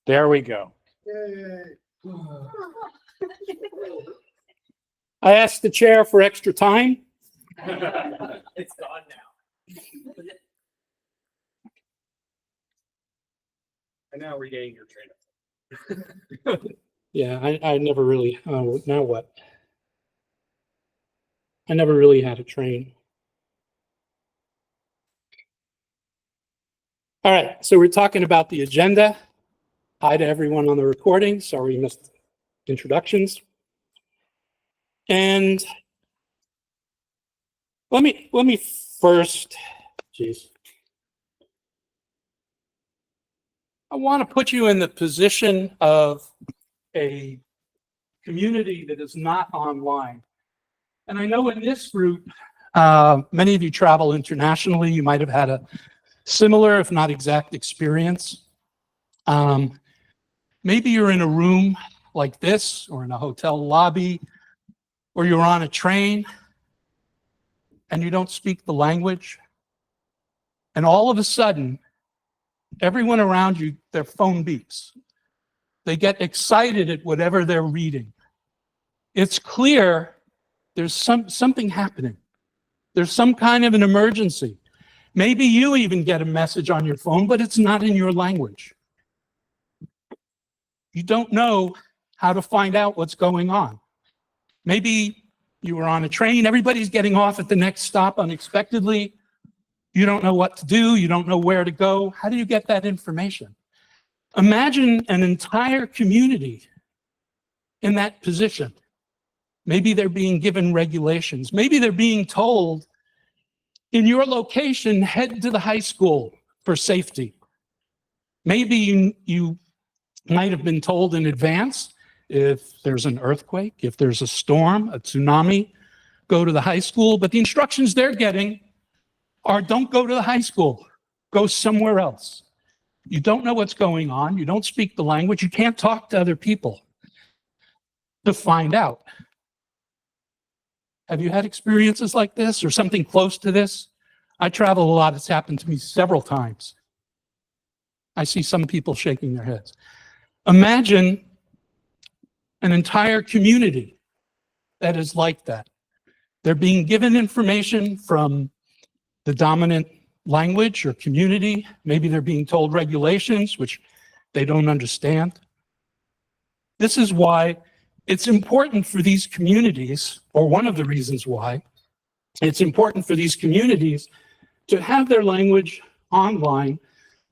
There we go. Yay. I asked the chair for extra time. It's gone now. And now regaining your train of thought. Yeah, I never really, oh, now what? I never really had a train. All right, so we're talking about the agenda. Hi to everyone on the recording. Sorry you missed introductions. And let me first, geez. I want to put you in the position of a community that is not online. And I know in this group, many of you travel internationally. You might have had a similar, if not exact, experience. Maybe you're in a room like this, or in a hotel lobby, or you're on a train, and you don't speak the language. And all of a sudden, everyone around you, their phone beeps. They get excited at whatever they're reading. It's clear there's something happening. There's some kind of an emergency. Maybe you even get a message on your phone, but it's not in your language. You don't know how to find out what's going on. Maybe you were on a train, everybody's getting off at the next stop unexpectedly. You don't know what to do, you don't know where to go. How do you get that information? Imagine an entire community in that position. Maybe they're being given regulations. Maybe they're being told, in your location, head to the high school for safety. Maybe you might have been told in advance, if there's an earthquake, if there's a storm, a tsunami, go to the high school. But the instructions they're getting are, don't go to the high school, go somewhere else. You don't know what's going on. You don't speak the language. You can't talk to other people to find out. Have you had experiences like this or something close to this? I travel a lot. It's happened to me several times. I see some people shaking their heads. Imagine an entire community that is like that. They're being given information from the dominant language or community. Maybe they're being told regulations, which they don't understand. This is why it's important for these communities, or one of the reasons why it's important for these communities to have their language online,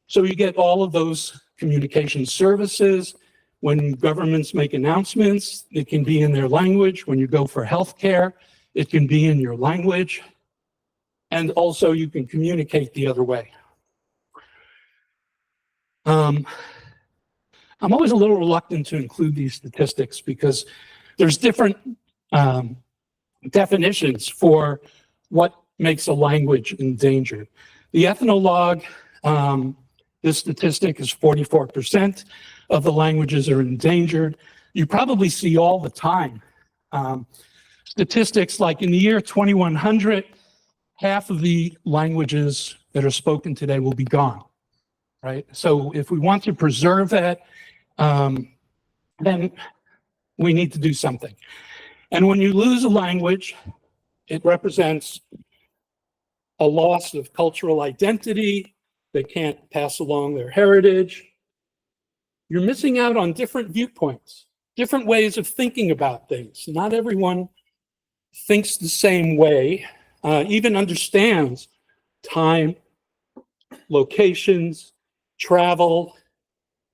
so you get all of those communication services. When governments make announcements, it can be in their language. When you go for healthcare, it can be in your language. And also you can communicate the other way. I'm always a little reluctant to include these statistics because there's different definitions for what makes a language endangered. The ethnologue, this statistic is 44% of the languages are endangered. You probably see all the time statistics like in the year 2100, half of the languages that are spoken today will be gone, right? So if we want to preserve that, then we need to do something. And when you lose a language, it represents a loss of cultural identity. They can't pass along their heritage. You're missing out on different viewpoints, different ways of thinking about things. Not everyone thinks the same way, even understands time, locations, travel.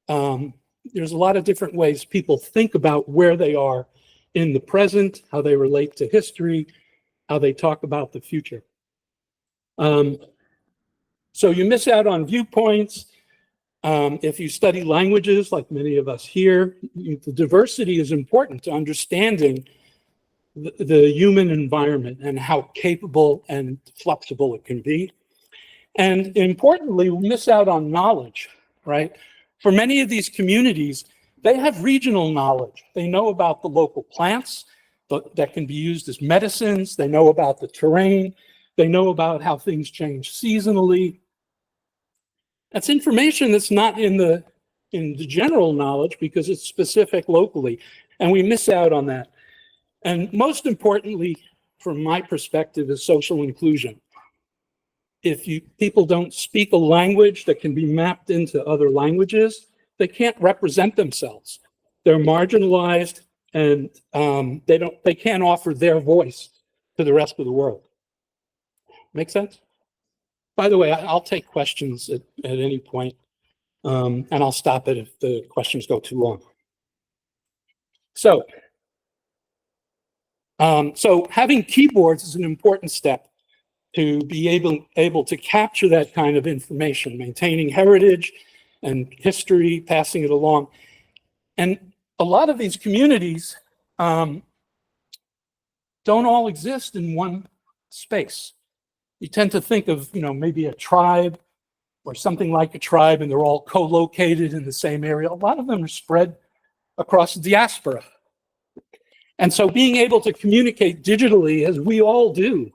There's a lot of different ways people think about where they are in the present, how they relate to history, how they talk about the future. So you miss out on viewpoints. If you study languages, like many of us here, the diversity is important to understanding the human environment and how capable and flexible it can be. And importantly, we miss out on knowledge, right? For many of these communities, they have regional knowledge. They know about the local plants that can be used as medicines. They know about the terrain. They know about how things change seasonally. That's information that's not in the in the general knowledge because it's specific locally, and we miss out on that. And most importantly, from my perspective, is social inclusion. If people don't speak a language that can be mapped into other languages, they can't represent themselves. They're marginalized, and they can't offer their voice to the rest of the world. Make sense? By the way, I'll take questions at any point, and I'll stop it if the questions go too long. So having keyboards is an important step to be able to capture that kind of information, maintaining heritage and history, passing it along. And a lot of these communities don't all exist in one space. You tend to think of, maybe a tribe or something like a tribe, and they're all co-located in the same area. A lot of them are spread across the diaspora. And so being able to communicate digitally, as we all do,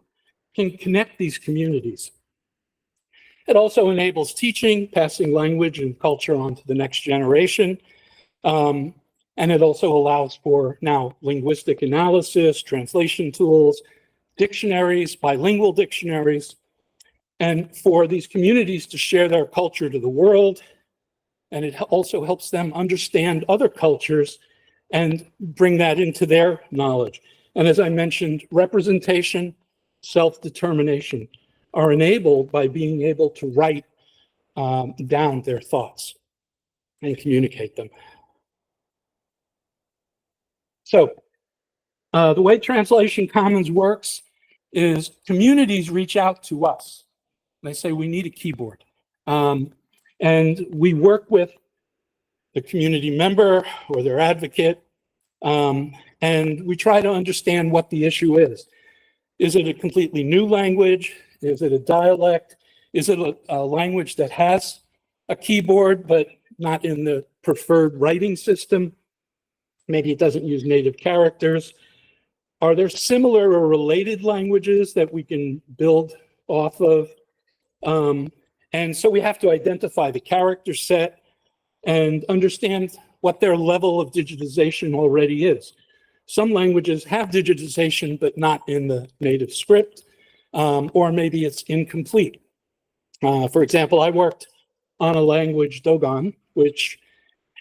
can connect these communities. It also enables teaching, passing language and culture on to the next generation. And it also allows for now linguistic analysis, translation tools, dictionaries, bilingual dictionaries, and for these communities to share their culture to the world. And it also helps them understand other cultures and bring that into their knowledge. And as I mentioned, representation, self-determination are enabled by being able to write down their thoughts and communicate them. So the way Translation Commons works is communities reach out to us. They say, we need a keyboard. And we work with the community member or their advocate, and we try to understand what the issue is. Is it a completely new language? Is it a dialect? Is it a language that has a keyboard but not in the preferred writing system? Maybe it doesn't use native characters. Are there similar or related languages that we can build off of? And so we have to identify the character set and understand what their level of digitization already is. Some languages have digitization, but not in the native script, or maybe it's incomplete. For example, I worked on a language, Dogon, which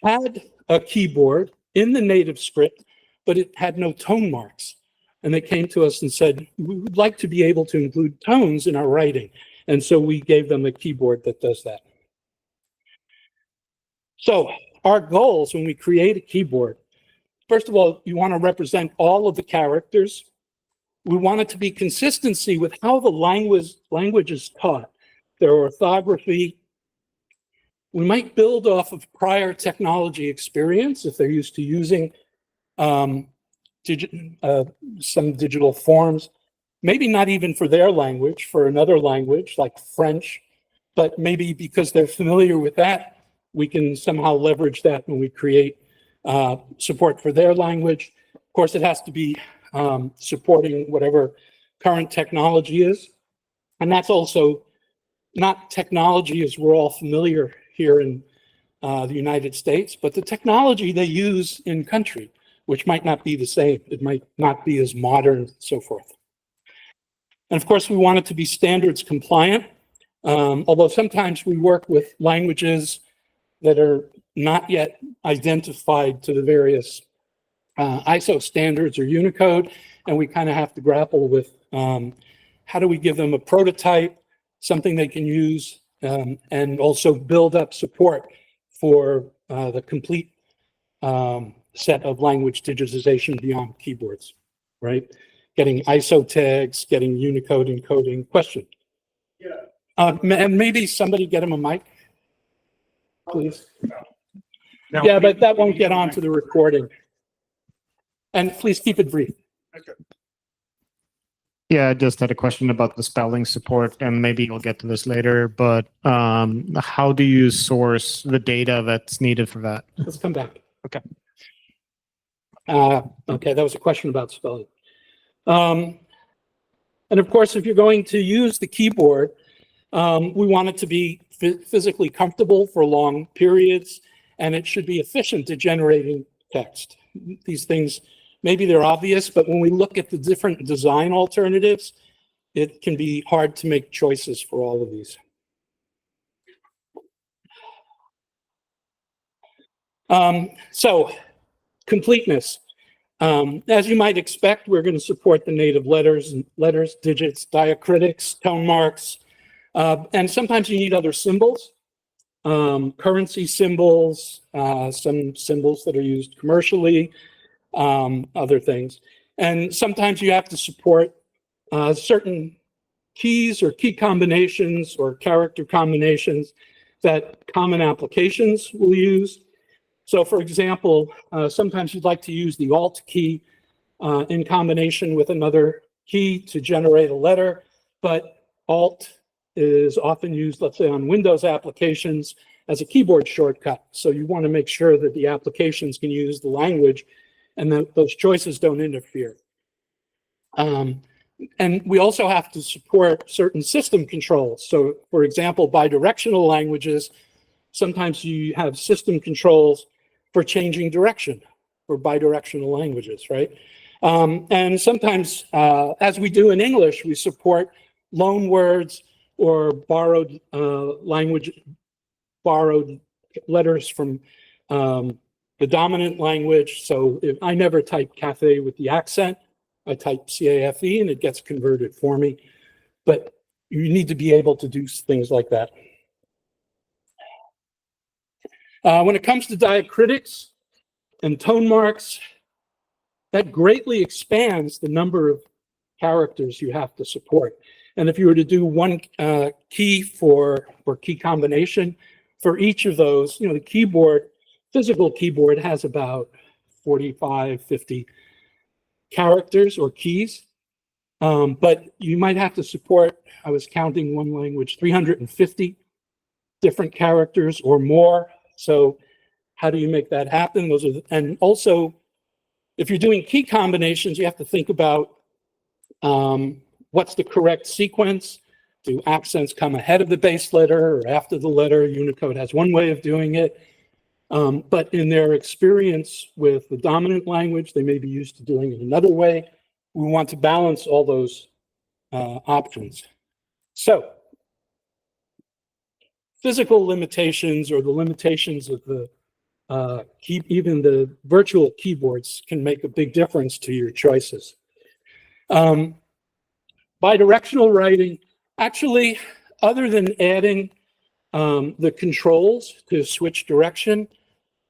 had a keyboard in the native script, but it had no tone marks. And they came to us and said, we would like to be able to include tones in our writing. And so we gave them a keyboard that does that. So our goals when we create a keyboard, first of all, you want to represent all of the characters. We want it to be consistency with how the language is taught, their orthography. We might build off of prior technology experience if they're used to using some digital forms, maybe not even for their language, for another language like French, but maybe because they're familiar with that, we can somehow leverage that when we create support for their language. Of course, it has to be supporting whatever current technology is. And that's also not technology as we're all familiar here in the United States, but the technology they use in country, which might not be the same. It might not be as modern, and so forth. And of course, we want it to be standards compliant, although sometimes we work with languages that are not yet identified to the various ISO standards or Unicode, and we kind of have to grapple with how do we give them a prototype, something they can use, and also build up support for the complete set of language digitization beyond keyboards, right? Getting ISO tags, getting Unicode encoding. Question? Yeah. And maybe somebody get him a mic, please. Now, Yeah, but that won't get onto the recording. And please keep it brief. Okay. Yeah, I just had a question about the spelling support, and maybe we'll get to this later, but how do you source the data that's needed for that? Let's come back. Okay. Okay, that was a question about spelling. And of course, if you're going to use the keyboard, we want it to be physically comfortable for long periods, and it should be efficient at generating text. These things, maybe they're obvious, but when we look at the different design alternatives, it can be hard to make choices for all of these. So, completeness. As you might expect, we're going to support the native letters, digits, diacritics, tone marks, and sometimes you need other symbols, currency symbols, some symbols that are used commercially, other things. And sometimes you have to support certain keys or key combinations or character combinations that common applications will use. So for example, sometimes you'd like to use the Alt key in combination with another key to generate a letter, but Alt is often used, let's say, on Windows applications as a keyboard shortcut. So you want to make sure that the applications can use the language and that those choices don't interfere. And we also have to support certain system controls. So for example, bidirectional languages, sometimes you have system controls for changing direction for bidirectional languages, right? And sometimes, as we do in English, we support loan words or borrowed borrowed letters from the dominant language. So if I never type cafe with the accent, I type CAFE and it gets converted for me. But you need to be able to do things like that. When it comes to diacritics and tone marks, that greatly expands the number of characters you have to support. And if you were to do one key or key combination for each of those, you know, the keyboard, physical keyboard has about 45, 50 characters or keys. But you might have to support, I was counting one language, 350 different characters or more. So how do you make that happen? And also, if you're doing key combinations, you have to think about what's the correct sequence. Do accents come ahead of the base letter or after the letter? Unicode has one way of doing it. But in their experience with the dominant language, they may be used to doing it another way. We want to balance all those options. So, physical limitations or the limitations of the even the virtual keyboards can make a big difference to your choices. Bidirectional writing, actually, other than adding the controls to switch direction,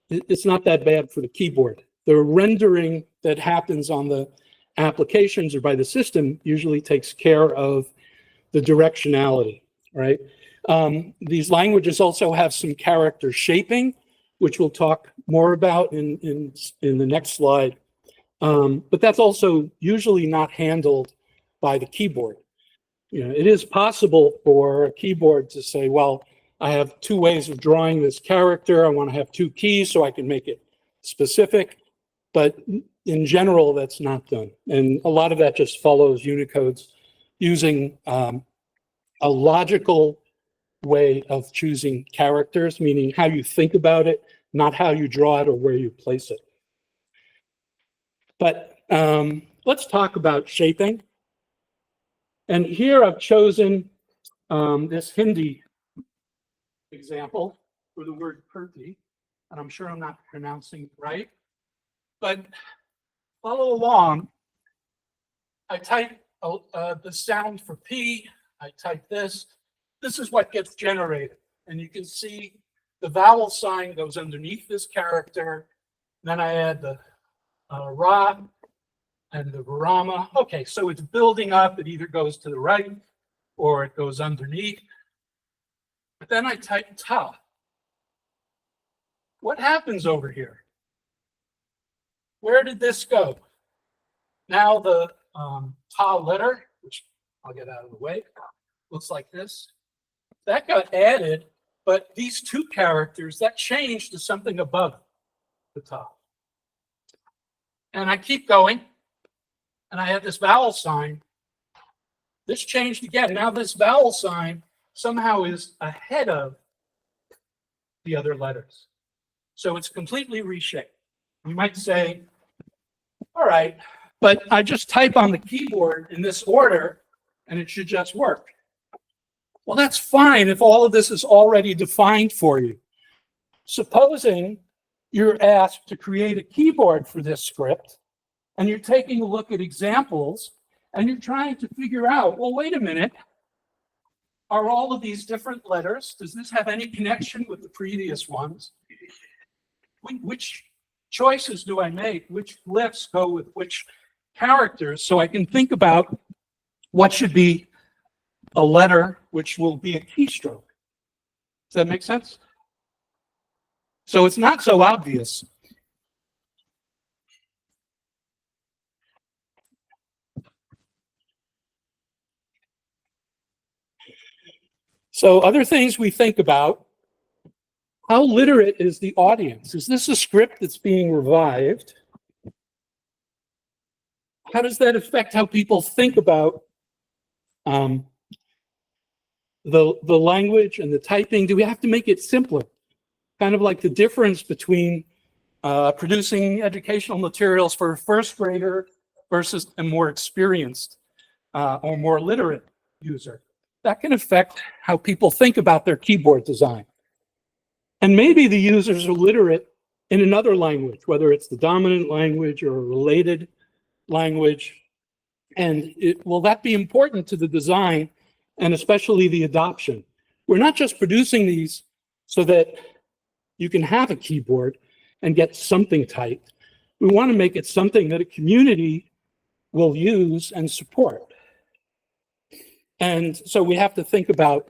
it's not that bad for the keyboard. The rendering that happens on the applications or by the system usually takes care of the directionality, right? These languages also have some character shaping, which we'll talk more about in the next slide. But that's also usually not handled by the keyboard. You know, it is possible for a keyboard to say, well, I have two ways of drawing this character. I want to have two keys so I can make it specific. But in general, that's not done. And a lot of that just follows Unicode's using a logical way of choosing characters, meaning how you think about it, not how you draw it or where you place it. But let's talk about shaping. And here I've chosen this Hindi example for the word Kurti, and I'm sure I'm not pronouncing it right, but follow along. I type the sound for P, I type this. This is what gets generated. And you can see the vowel sign goes underneath this character. Then I add the Ra and the Virama. Okay, so it's building up. It either goes to the right or it goes underneath. But then I type Ta. What happens over here? Where did this go? Now the Ta letter, which I'll get out of the way, looks like this. That got added, but these two characters, that changed to something above the Ta. And I keep going, and I have this vowel sign. This changed again. Now this vowel sign somehow is ahead of the other letters. So it's completely reshaped. You might say, all right, but I just type on the keyboard in this order and it should just work. Well, that's fine if all of this is already defined for you. Supposing you're asked to create a keyboard for this script and you're taking a look at examples and you're trying to figure out, well, wait a minute, are all of these different letters? Does this have any connection with the previous ones? Which choices do I make? Which glyphs go with which characters? So I can think about what should be a letter, which will be a keystroke. Does that make sense? So it's not so obvious. So other things we think about, how literate is the audience? Is this a script that's being revived? How does that affect how people think about the language and the typing? Do we have to make it simpler? Kind of like the difference between producing educational materials for a first grader versus a more experienced or more literate user. That can affect how people think about their keyboard design. And maybe the users are literate in another language, whether it's the dominant language or a related language. And will that be important to the design and especially the adoption? We're not just producing these so that you can have a keyboard and get something typed. We want to make it something that a community will use and support. And so we have to think about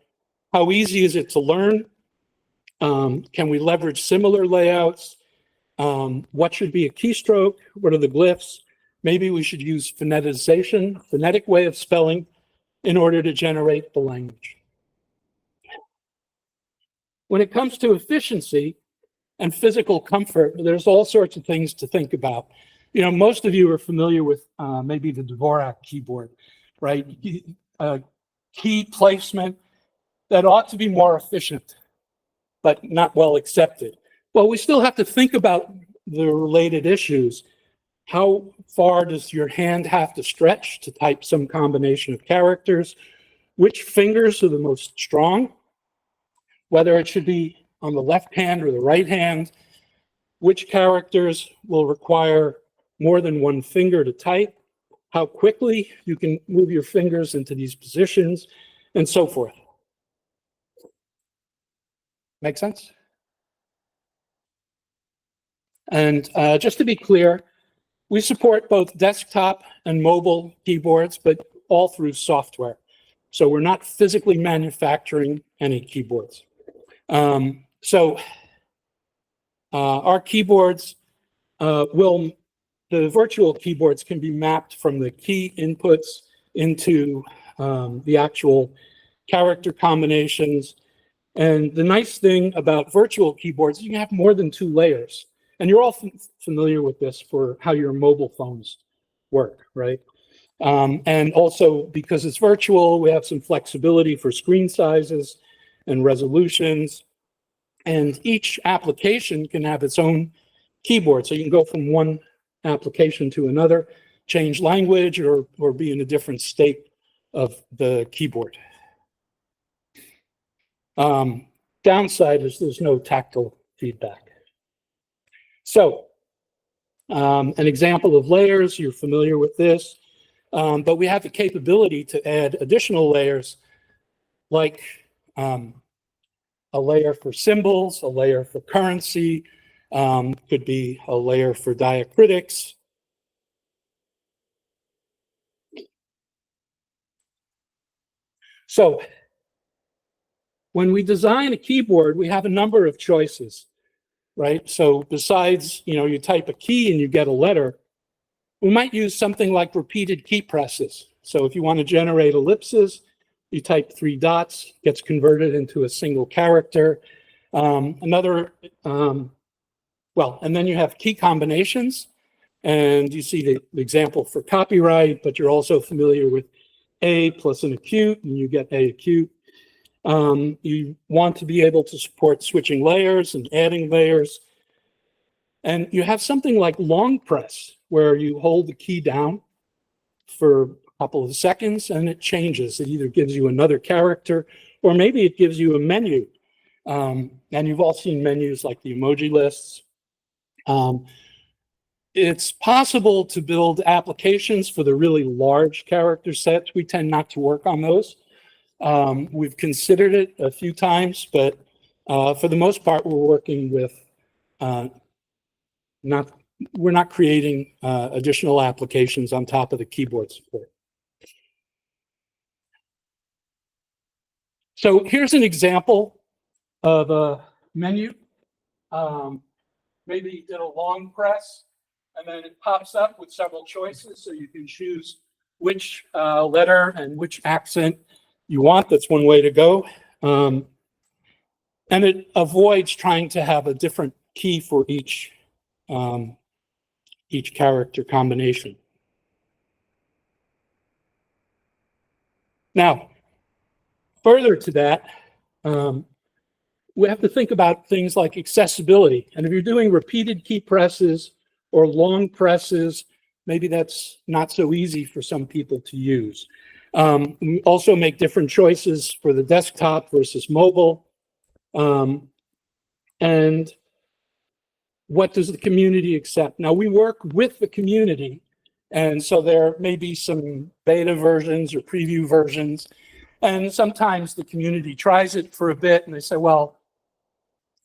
how easy is it to learn? Can we leverage similar layouts? What should be a keystroke? What are the glyphs? Maybe we should use phonetization, phonetic way of spelling, in order to generate the language. When it comes to efficiency and physical comfort, there's all sorts of things to think about. You know, most of you are familiar with maybe the Dvorak keyboard, right? Key placement that ought to be more efficient, but not well accepted. Well, we still have to think about the related issues. How far does your hand have to stretch to type some combination of characters? Which fingers are the most strong? Whether it should be on the left hand or the right hand? Which characters will require more than one finger to type? How quickly you can move your fingers into these positions, and so forth. Make sense? And just to be clear, we support both desktop and mobile keyboards, but all through software. So we're not physically manufacturing any keyboards. Our keyboards the virtual keyboards can be mapped from the key inputs into the actual character combinations. And the nice thing about virtual keyboards, you can have more than 2 layers. And you're all familiar with this for how your mobile phones work, right? And also, because it's virtual, we have some flexibility for screen sizes and resolutions. And each application can have its own keyboard. So you can go from one application to another, change language, or be in a different state of the keyboard. Downside is there's no tactile feedback. So an example of layers, you're familiar with this, but we have the capability to add additional layers, like a layer for symbols, a layer for currency, could be a layer for diacritics. So when we design a keyboard, we have a number of choices, right? So besides, you type a key and you get a letter, we might use something like repeated key presses. So if you want to generate ellipses, you type 3 dots, gets converted into a single character. And then you have key combinations, and you see the example for copyright, but you're also familiar with A plus an acute, and you get A acute. You want to be able to support switching layers and adding layers. And you have something like long press, where you hold the key down for a couple of seconds and it changes. It either gives you another character or maybe it gives you a menu. And you've all seen menus like the emoji lists. It's possible to build applications for the really large character sets. We tend not to work on those. We've considered it a few times, but for the most part, we're working with we're not creating additional applications on top of the keyboard support. So here's an example of a menu. Maybe you did a long press, and then it pops up with several choices, so you can choose which letter and which accent you want. That's one way to go. And it avoids trying to have a different key for each character combination. Now, further to that, we have to think about things like accessibility. And if you're doing repeated key presses or long presses, maybe that's not so easy for some people to use. We also make different choices for the desktop versus mobile. And what does the community accept? Now, we work with the community, and so there may be some beta versions or preview versions. And sometimes the community tries it for a bit and they say, well,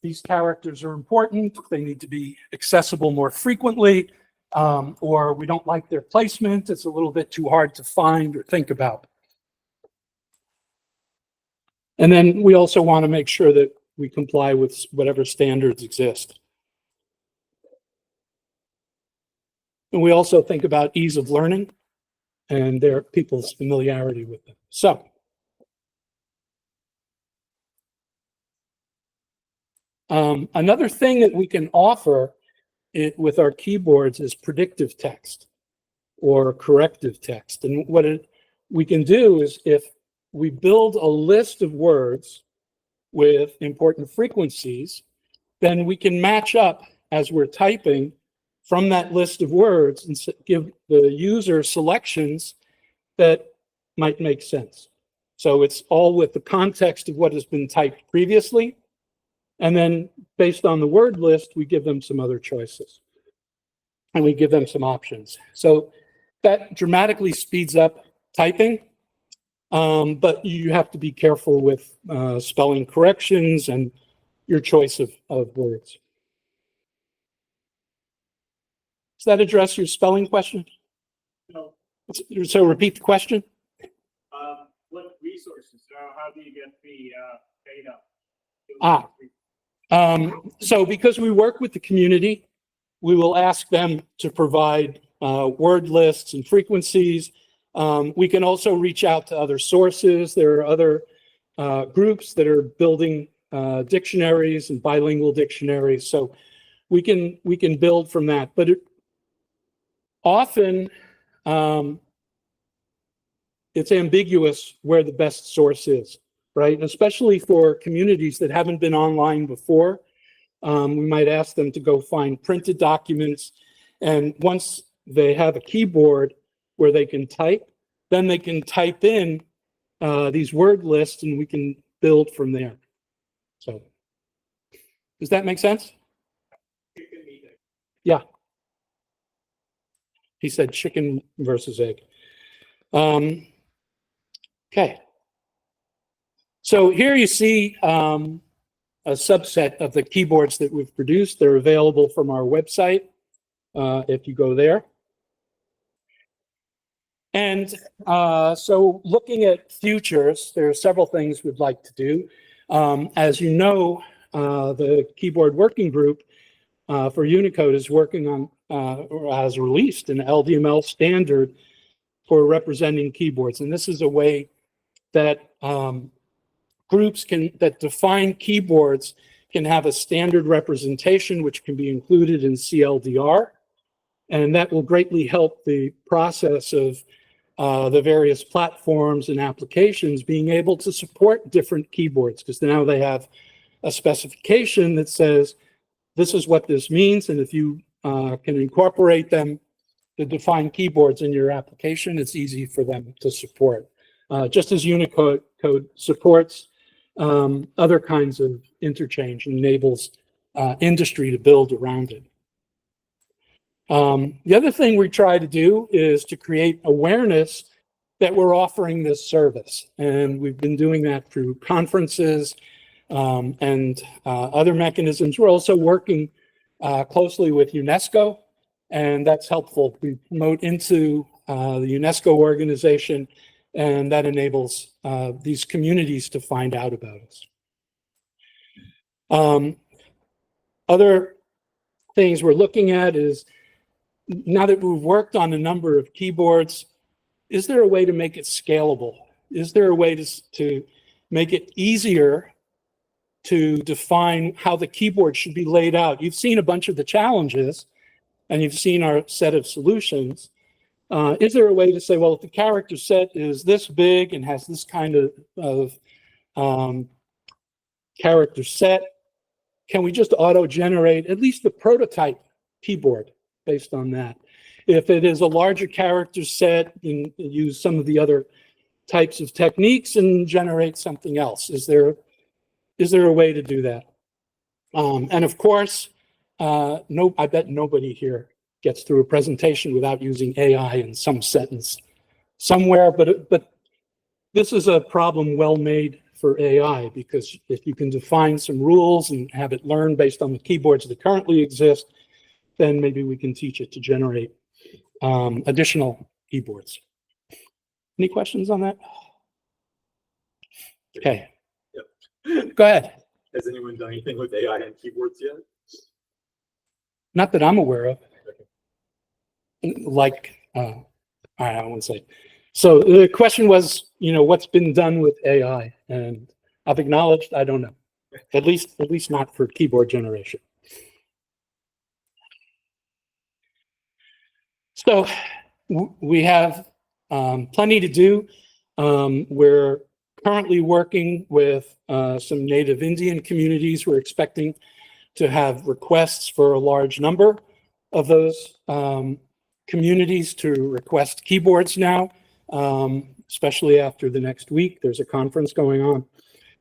these characters are important, they need to be accessible more frequently, or we don't like their placement, it's a little bit too hard to find or think about. And then we also want to make sure that we comply with whatever standards exist. And we also think about ease of learning and their people's familiarity with them. So, another thing that we can offer with our keyboards is predictive text or corrective text. And what we can do is, if we build a list of words with important frequencies, then we can match up as we're typing from that list of words and give the user selections that might make sense. So it's all with the context of what has been typed previously. And then based on the word list, we give them some other choices. And we give them some options. So that dramatically speeds up typing. But you have to be careful with spelling corrections and your choice of words. Does that address your spelling question? No. So repeat the question. What resources? How do you get the data? So because we work with the community, we will ask them to provide word lists and frequencies. We can also reach out to other sources. There are other groups that are building dictionaries and bilingual dictionaries. So we can build from that. But often it's ambiguous where the best source is, right? And especially for communities that haven't been online before. We might ask them to go find printed documents. And once they have a keyboard where they can type, then they can type in these word lists and we can build from there. So, does that make sense? Yeah. He said chicken versus egg. Okay. So here you see a subset of the keyboards that we've produced. They're available from our website if you go there. And so looking at futures, there are several things we'd like to do. As you know, the keyboard working group for Unicode is working on, or has released an LDML standard for representing keyboards. And this is a way that groups that define keyboards can have a standard representation, which can be included in CLDR. And that will greatly help the process of the various platforms and applications being able to support different keyboards, because now they have a specification that says this is what this means, and if you can incorporate them to define keyboards in your application, it's easy for them to support. Just as Unicode supports other kinds of interchange and enables industry to build around it. The other thing we try to do is to create awareness that we're offering this service. And we've been doing that through conferences and other mechanisms. We're also working closely with UNESCO, and that's helpful. We promote into the UNESCO organization, and that enables these communities to find out about us. Other things we're looking at is, now that we've worked on a number of keyboards, is there a way to make it scalable? Is there a way to make it easier to define how the keyboard should be laid out? You've seen a bunch of the challenges, and you've seen our set of solutions. Is there a way to say, well, if the character set is this big and has this kind of character set, can we just auto-generate at least the prototype keyboard based on that? If it is a larger character set, you can use some of the other types of techniques and generate something else. Is there a way to do that? And of course, I bet nobody here gets through a presentation without using AI in some sentence somewhere, but this is a problem well made for AI, because if you can define some rules and have it learn based on the keyboards that currently exist, then maybe we can teach it to generate additional keyboards. Any questions on that? Okay. Yep. Go ahead. Has anyone done anything with AI and keyboards yet? Not that I'm aware of. Like, I won't say. So the question was, what's been done with AI? And I've acknowledged I don't know. At least not for keyboard generation. So we have plenty to do. We're currently working with some native Indian communities. We're expecting to have requests for a large number of those communities to request keyboards now, especially after the next week. There's a conference going on.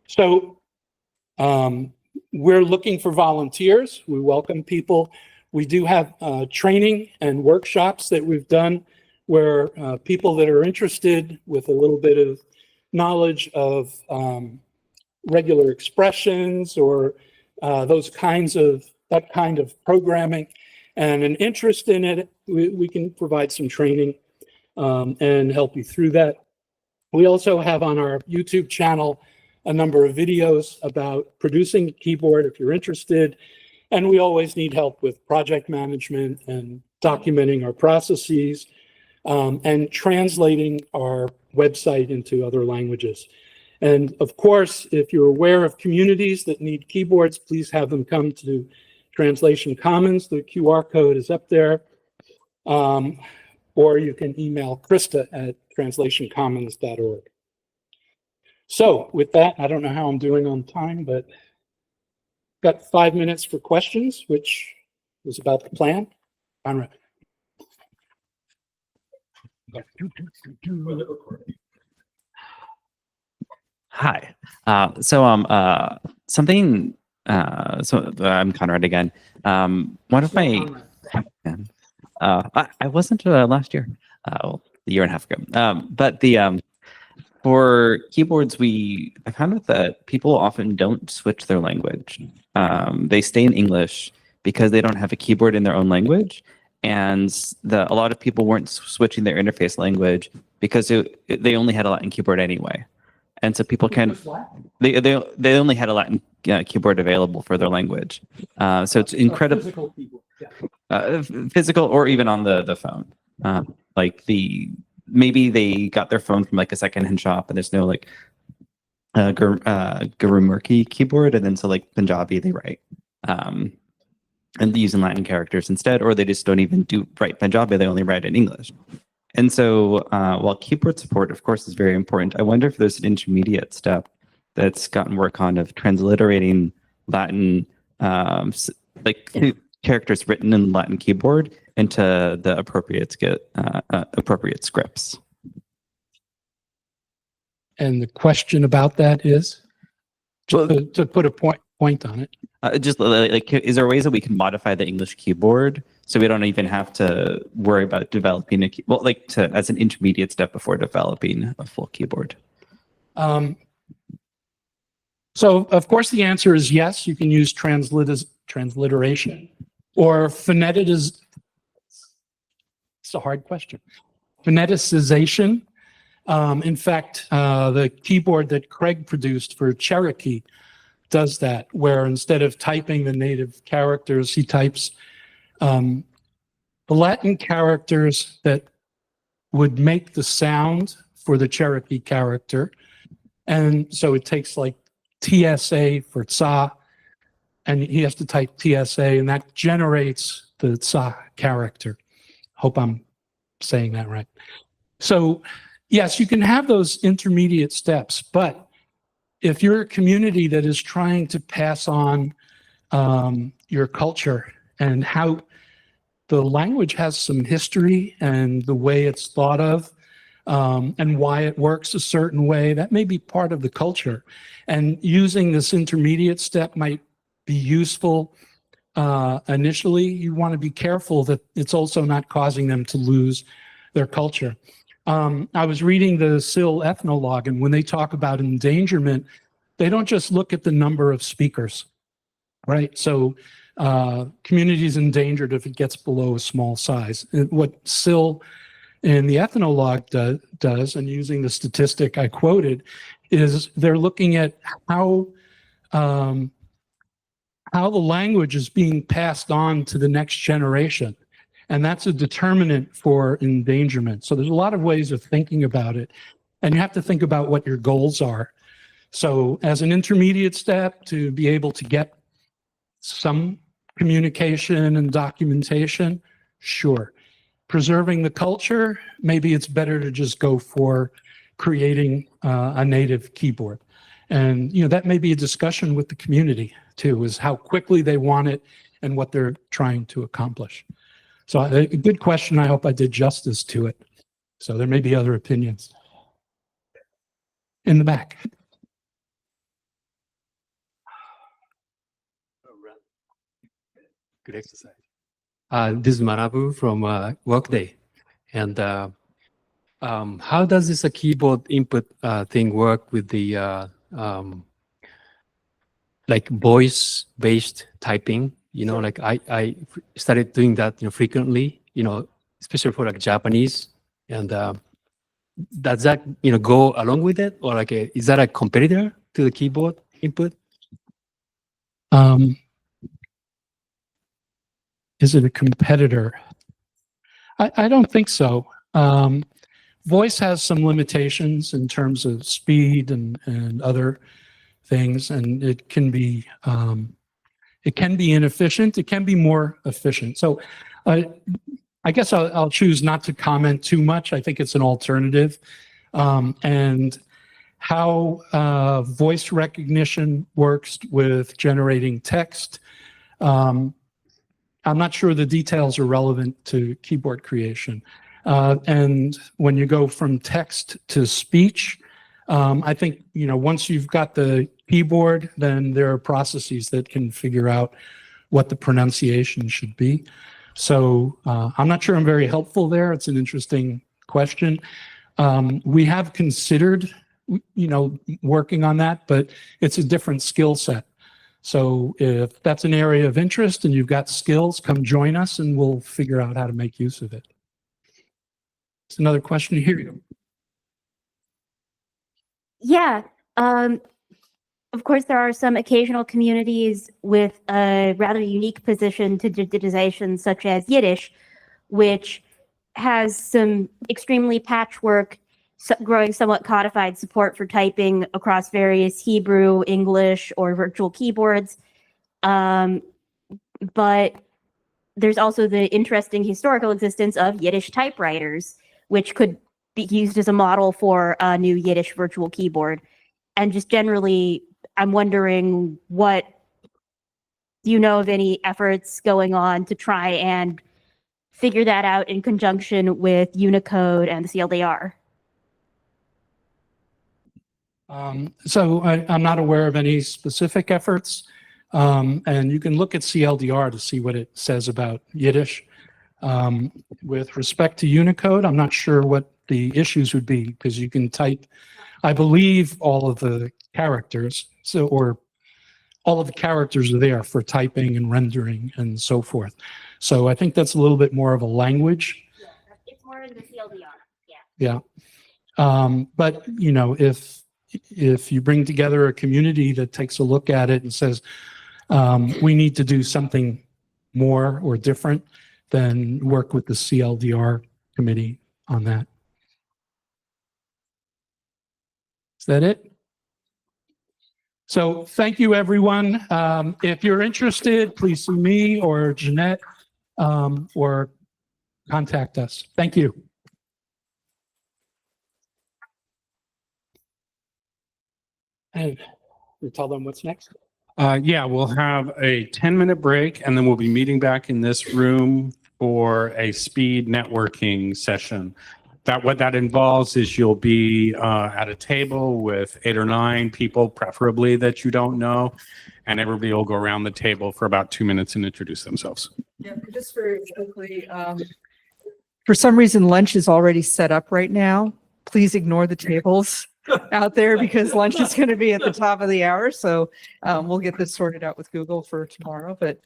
So we're looking for volunteers. We welcome people. We do have training and workshops that we've done where people that are interested with a little bit of knowledge of regular expressions or that kind of programming and an interest in it, we can provide some training and help you through that. We also have on our YouTube channel a number of videos about producing a keyboard if you're interested. And we always need help with project management and documenting our processes and translating our website into other languages. And of course, if you're aware of communities that need keyboards, please have them come to Translation Commons. The QR code is up there. Or you can email Krista at translationcommons.org. So with that, I don't know how I'm doing on time, but got 5 minutes for questions, which was about the plan. Conrad. Hi. So I'm Conrad again. One of my I wasn't last year, a year and a half ago. But for keyboards, I found out that people often don't switch their language. They stay in English because they don't have a keyboard in their own language, and a lot of people weren't switching their interface language because they only had a Latin keyboard anyway, and so people they only had a Latin keyboard available for their language. So it's incredible. Physical keyboard, yeah. Physical or even on the phone. Maybe they got their phone from like a secondhand shop and there's no Gurumukhi keyboard, and then so like Punjabi they write and using Latin characters instead, or they just don't even write Punjabi, they only write in English. And so while keyboard support of course is very important, I wonder if there's an intermediate step that's gotten work on of transliterating Latin like characters written in Latin keyboard into the appropriate scripts. And the question about that is, Well, to put a point on it. just like, is there ways that we can modify the English keyboard so we don't even have to worry about developing as an intermediate step before developing a full keyboard? So, of course, the answer is yes. You can use transliteration or phonetic. It's a hard question. Phoneticization. In fact, the keyboard that Craig produced for Cherokee does that, where instead of typing the native characters, he types the Latin characters that would make the sound for the Cherokee character. And so it takes like TSA for tsa, and he has to type TSA, and that generates the tsa character. Hope I'm saying that right. So yes, you can have those intermediate steps, but if you're a community that is trying to pass on your culture and how the language has some history and the way it's thought of, and why it works a certain way, that may be part of the culture. And using this intermediate step might be useful initially. You want to be careful that it's also not causing them to lose their culture. I was reading the SIL ethnologue, and when they talk about endangerment, they don't just look at the number of speakers, right? So community is endangered if it gets below a small size. And what SIL in the ethnologue does, and using the statistic I quoted, is they're looking at how the language is being passed on to the next generation. And that's a determinant for endangerment. So there's a lot of ways of thinking about it. And you have to think about what your goals are. So as an intermediate step, to be able to get some communication and documentation, sure. Preserving the culture, maybe it's better to just go for creating a native keyboard. And that may be a discussion with the community too, is how quickly they want it and what they're trying to accomplish. So a good question. I hope I did justice to it. So there may be other opinions. In the back. Good exercise. This is Manabu from Workday. And how does this keyboard input thing work with the like voice-based typing? Like I started doing that frequently, especially for like Japanese. And does that go along with it, or like is that a competitor to the keyboard input? Is it a competitor? I don't think so. Voice has some limitations in terms of speed and other things, and it can be inefficient. It can be more efficient. So I guess I'll choose not to comment too much. I think it's an alternative. And how voice recognition works with generating text, I'm not sure the details are relevant to keyboard creation. And when you go from text to speech, I think, once you've got the keyboard, then there are processes that can figure out what the pronunciation should be. So I'm not sure I'm very helpful there. It's an interesting question. We have considered, working on that, but it's a different skill set. So if that's an area of interest and you've got skills, come join us and we'll figure out how to make use of it. It's another question here. Yeah. Of course, there are some occasional communities with a rather unique position to digitization, such as Yiddish, which has some extremely patchwork, growing somewhat codified support for typing across various Hebrew, English, or virtual keyboards. But there's also the interesting historical existence of Yiddish typewriters, which could be used as a model for a new Yiddish virtual keyboard. And just generally, I'm wondering what do you know of any efforts going on to try and figure that out in conjunction with Unicode and the CLDR? So I'm not aware of any specific efforts. And you can look at CLDR to see what it says about Yiddish. With respect to Unicode, I'm not sure what the issues would be because you can type, I believe, all of the characters. Or all of the characters are there for typing and rendering and so forth. So I think that's a little bit more of a language. Yeah, it's more in the CLDR. Yeah. But you know, if you bring together a community that takes a look at it and says, we need to do something more or different, then work with the CLDR committee on that. Is that it? So thank you, everyone. If you're interested, please see me or Jeanette or contact us. Thank you. And we'll tell them what's next. Yeah, we'll have a 10-minute break and then we'll be meeting back in this room for a speed networking session. What that involves is you'll be at a table with 8 or 9 people, preferably that you don't know, and everybody will go around the table for about 2 minutes and introduce themselves. Yeah, just very quickly, for some reason, lunch is already set up right now. Please ignore the tables out there because lunch is going to be at the top of the hour. So we'll get this sorted out with Google for tomorrow. But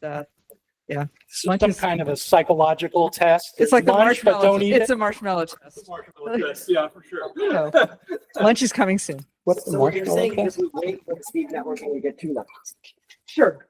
yeah, lunch Some is kind of a psychological test. it's like the Lunch, but marshmallow. don't eat It's it. a marshmallow test. Yeah, for sure. So, lunch is coming soon. What's the So what you're marshmallow saying test? is we wait for the speed networking, we get 2 levels. Sure.